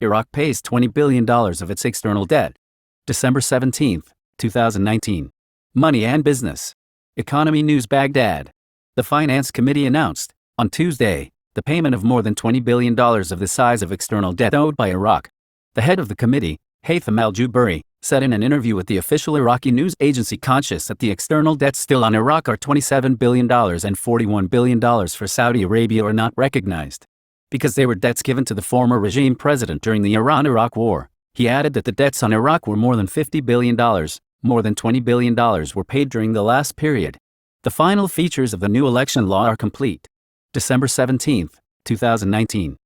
Iraq pays $20 billion of its external debt. December 17, 2019. Money and Business. Economy News Baghdad. The Finance Committee announced, on Tuesday, the payment of more than $20 billion of the size of external debt owed by Iraq. The head of the committee, Haytham al-Juburi, said in an interview with the official Iraqi news agency Conscious that the external debts still on Iraq are $27 billion and $41 billion for Saudi Arabia are not recognized, because they were debts given to the former regime president during the Iran-Iraq War. He added that the debts on Iraq were more than $50 billion, more than $20 billion were paid during the last period. The final features of the new election law are complete. December 17, 2019.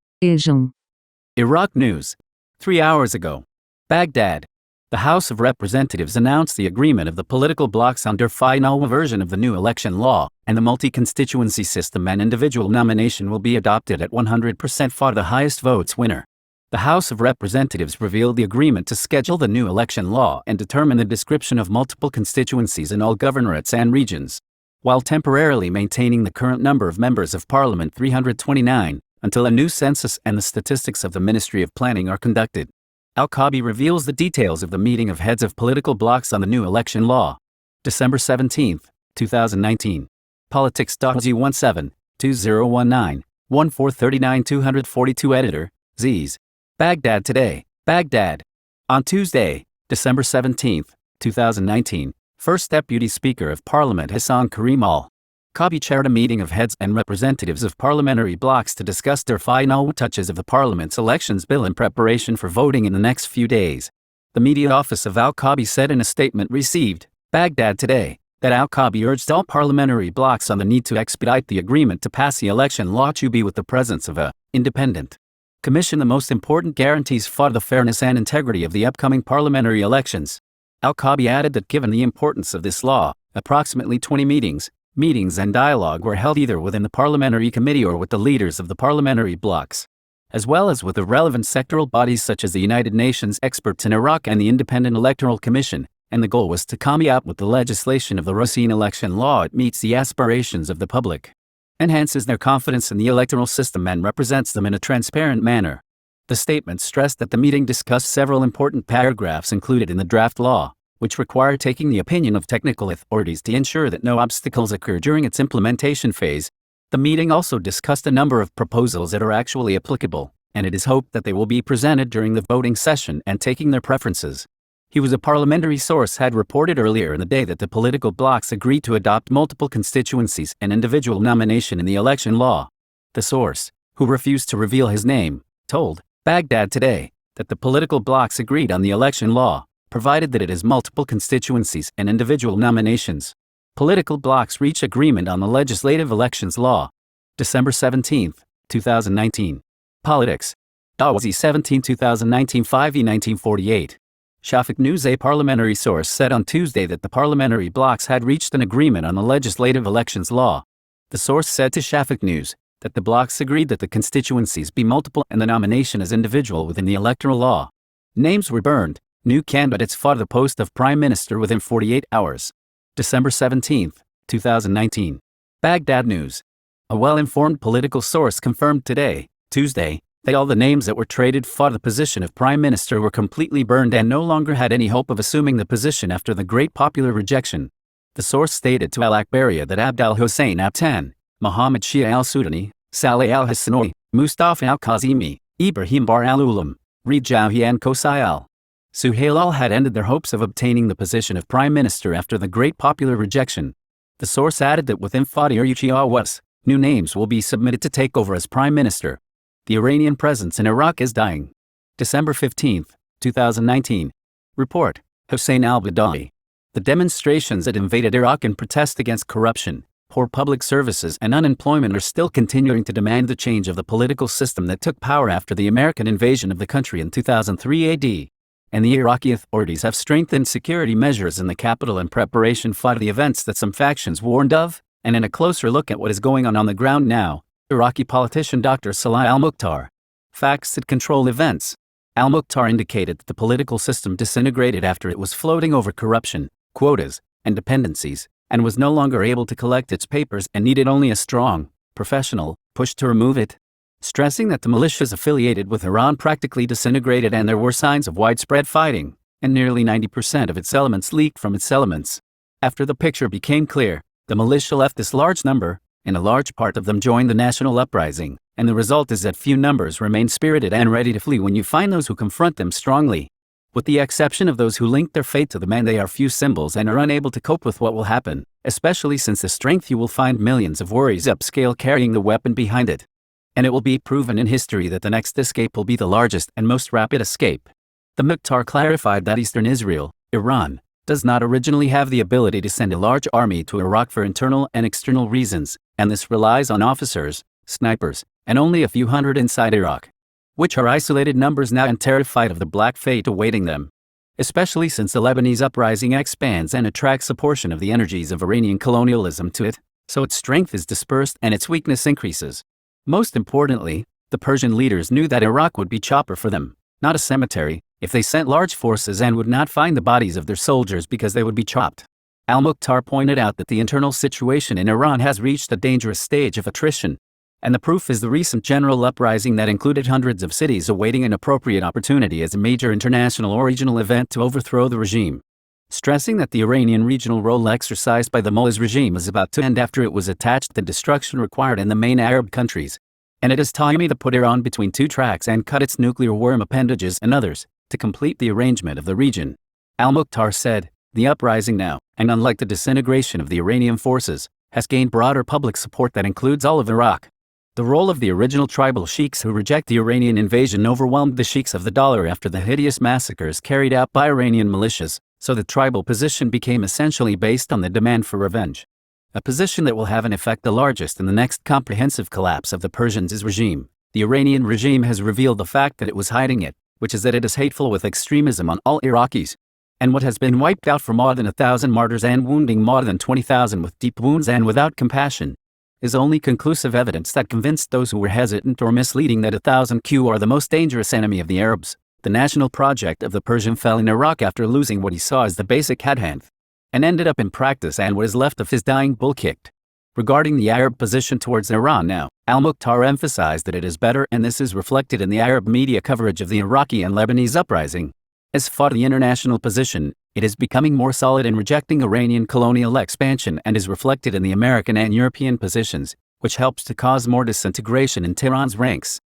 Iraq News. 3 hours ago. Baghdad. The House of Representatives announced the agreement of the political blocs on their final version of the new election law, and the multi-constituency system and individual nomination will be adopted at 100% for the highest votes winner. The House of Representatives revealed the agreement to schedule the new election law and determine the description of multiple constituencies in all governorates and regions, while temporarily maintaining the current number of members of Parliament 329, until a new census and the statistics of the Ministry of Planning are conducted. Al-Kabi reveals the details of the meeting of heads of political blocs on the new election law. December 17, 2019. Politics.G17, 2019, 1439-242 Editor, Zs. Baghdad Today, Baghdad. On Tuesday, December 17, 2019, First Deputy Speaker of Parliament Hassan Karim Al-Kabi chaired a meeting of heads and representatives of parliamentary blocs to discuss their final touches of the Parliament's elections bill in preparation for voting in the next few days. The media office of Al-Kabi said in a statement received, Baghdad Today, that Al-Kabi urged all parliamentary blocs on the need to expedite the agreement to pass the election law to be with the presence of a independent commission the most important guarantees for the fairness and integrity of the upcoming parliamentary elections. Al-Kabi added that given the importance of this law, approximately 20 meetings and dialogue were held either within the parliamentary committee or with the leaders of the parliamentary blocs, as well as with the relevant sectoral bodies such as the United Nations experts in Iraq and the Independent Electoral Commission, and the goal was to come up with the legislation of the Racine election law. It meets the aspirations of the public, enhances their confidence in the electoral system and represents them in a transparent manner. The statement stressed that the meeting discussed several important paragraphs included in the draft law, which require taking the opinion of technical authorities to ensure that no obstacles occur during its implementation phase. The meeting also discussed a number of proposals that are actually applicable, and it is hoped that they will be presented during the voting session and taking their preferences. He was a parliamentary source had reported earlier in the day that the political blocs agreed to adopt multiple constituencies and individual nomination in the election law. The source, who refused to reveal his name, told Baghdad Today that the political blocs agreed on the election law, provided that it has multiple constituencies and individual nominations. Political blocs reach agreement on the legislative elections law. December 17, 2019. Politics. Dawazi 17 2019 5e 1948. Shafak News. A parliamentary source said on Tuesday that the parliamentary blocs had reached an agreement on the legislative elections law. The source said to Shafak News that the blocs agreed that the constituencies be multiple and the nomination as individual within the electoral law. Names were burned. New candidates for the post of Prime Minister within 48 hours. December 17, 2019. Baghdad News. A well-informed political source confirmed today, Tuesday, that all the names that were traded for the position of Prime Minister were completely burned and no longer had any hope of assuming the position after the great popular rejection. The source stated to Al-Akhbariya that Abdal Hussein Abtan, Mohammed Shia al-Sudani, Saleh al-Hassanoui, Mustafa al-Kazimi, Ibrahim Bar al-Ulam, Rijahi and Qusay al-Suhail all had ended their hopes of obtaining the position of Prime Minister after the great popular rejection. The source added that within 48 hours, new names will be submitted to take over as Prime Minister. The Iranian presence in Iraq is dying. December 15, 2019. Report, Hussein al-Badawi. The demonstrations that invaded Iraq in protest against corruption, poor public services and unemployment are still continuing to demand the change of the political system that took power after the American invasion of the country in 2003 AD. And the Iraqi authorities have strengthened security measures in the capital in preparation for the events that some factions warned of, and in a closer look at what is going on the ground now, Iraqi politician Dr. Salah al-Mukhtar. Facts that control events. Al-Mukhtar indicated that the political system disintegrated after it was floating over corruption, quotas, and dependencies, and was no longer able to collect its papers and needed only a strong, professional, push to remove it. stressing that the militias affiliated with Iran practically disintegrated and there were signs of widespread fighting, and nearly 90% of its elements leaked from its elements. After the picture became clear, the militia left this large number, and a large part of them joined the national uprising, and the result is that few numbers remain spirited and ready to flee when you find those who confront them strongly. With the exception of those who link their fate to the man, they are few symbols and are unable to cope with what will happen, especially since the strength you will find millions of worries upscale carrying the weapon behind it. And it will be proven in history that the next escape will be the largest and most rapid escape. The Mukhtar clarified that Eastern Israel, Iran, does not originally have the ability to send a large army to Iraq for internal and external reasons, and this relies on officers, snipers, and only a few hundred inside Iraq, which are isolated numbers now and terrified of the black fate awaiting them. Especially since the Lebanese uprising expands and attracts a portion of the energies of Iranian colonialism to it, so its strength is dispersed and its weakness increases. Most importantly, the Persian leaders knew that Iraq would be chopper for them, not a cemetery, if they sent large forces and would not find the bodies of their soldiers because they would be chopped. Al-Mukhtar pointed out that the internal situation in Iran has reached a dangerous stage of attrition, and the proof is the recent general uprising that included hundreds of cities awaiting an appropriate opportunity as a major international or regional event to overthrow the regime. Stressing that the Iranian regional role exercised by the mullahs regime is about to end after it was attached to destruction required in the main Arab countries, and it is time to put Iran between two tracks and cut its nuclear worm appendages and others, to complete the arrangement of the region. Al-Mukhtar said, the uprising now, and unlike the disintegration of the Iranian forces, has gained broader public support that includes all of Iraq. The role of the original tribal sheiks who reject the Iranian invasion overwhelmed the sheiks of the dollar after the hideous massacres carried out by Iranian militias, so the tribal position became essentially based on the demand for revenge. A position that will have an effect the largest in the next comprehensive collapse of the Persians' regime. The Iranian regime has revealed the fact that it was hiding it, which is that it is hateful with extremism on all Iraqis. And what has been wiped out for more than 1,000 martyrs and wounding more than 20,000 with deep wounds and without compassion, is only conclusive evidence that convinced those who were hesitant or misleading that 1,000 are the most dangerous enemy of the Arabs. The national project of the Persian fell in Iraq after losing what he saw as the basic headhand, and ended up in practice and what is left of his dying bull kicked. Regarding the Arab position towards Iran now, Al-Mukhtar emphasized that it is better, and this is reflected in the Arab media coverage of the Iraqi and Lebanese uprising. As for the international position, it is becoming more solid in rejecting Iranian colonial expansion and is reflected in the American and European positions, which helps to cause more disintegration in Tehran's ranks.